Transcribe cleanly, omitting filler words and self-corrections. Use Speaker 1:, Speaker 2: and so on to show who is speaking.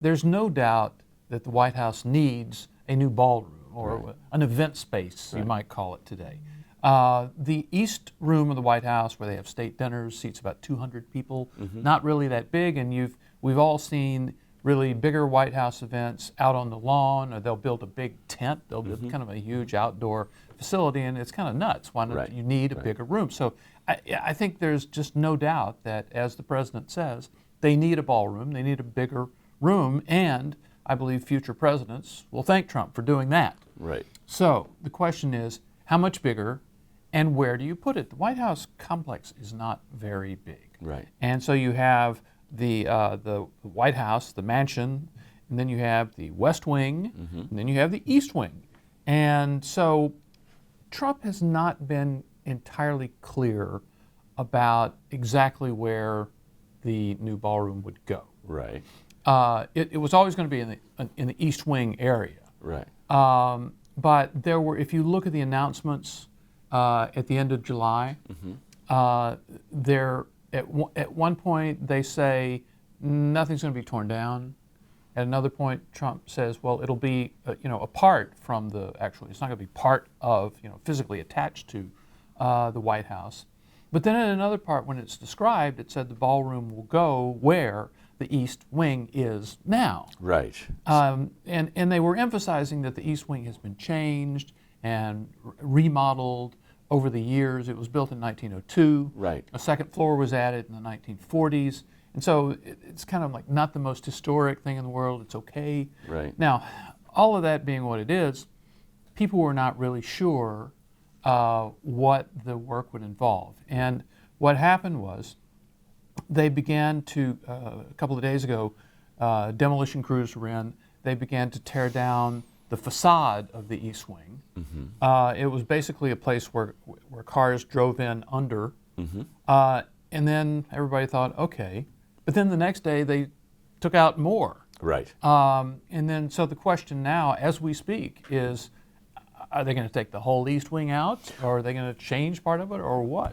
Speaker 1: there's no doubt that the White House needs a new ballroom, or
Speaker 2: Right.
Speaker 1: an event space, you
Speaker 2: Right.
Speaker 1: might call it today. The East Room of the White House, where they have state dinners, seats about 200 people. Not really that big, and we've all seen really bigger White House events out on the lawn, or they'll build a big tent. They'll build kind of a huge outdoor facility, and it's kind of nuts. Why don't
Speaker 2: Right.
Speaker 1: you need a
Speaker 2: Right.
Speaker 1: bigger room? So I think there's just no doubt that, as the president says, they need a ballroom, they need a bigger room, and I believe future presidents will thank Trump for doing that.
Speaker 2: Right.
Speaker 1: So the question is, how much bigger, and where do you put it? The White House complex is not very big.
Speaker 2: Right.
Speaker 1: And so you have the White House, the mansion, and then you have the West Wing, and then you have the East Wing. And so Trump has not been entirely clear about exactly where the new ballroom would go.
Speaker 2: Right.
Speaker 1: It was always going to be in the East Wing area.
Speaker 2: Right.
Speaker 1: But there were, if you look at the announcements at the end of July, at one point they say nothing's going to be torn down. At another point, Trump says, well, it'll be apart from the actually. It's not going to be part of, physically attached to the White House. But then at another part, when it's described, it said the ballroom will go where the East Wing is now.
Speaker 2: Right.
Speaker 1: And they were emphasizing that the East Wing has been changed and remodeled over the years. It was built in 1902.
Speaker 2: Right.
Speaker 1: A second floor was added in the 1940s. And so it's kind of like not the most historic thing in the world. It's okay.
Speaker 2: Right.
Speaker 1: Now, all of that being what it is, people were not really sure what the work would involve. And what happened was they began to, a couple of days ago, demolition crews were in. They began to tear down the facade of the East Wing. It was basically a place where cars drove in under. And then everybody thought, okay. But then the next day they took out more.
Speaker 2: Right.
Speaker 1: And then, so the question now, as we speak, is, are they going to take the whole East Wing out, or are they going to change part of it, or what?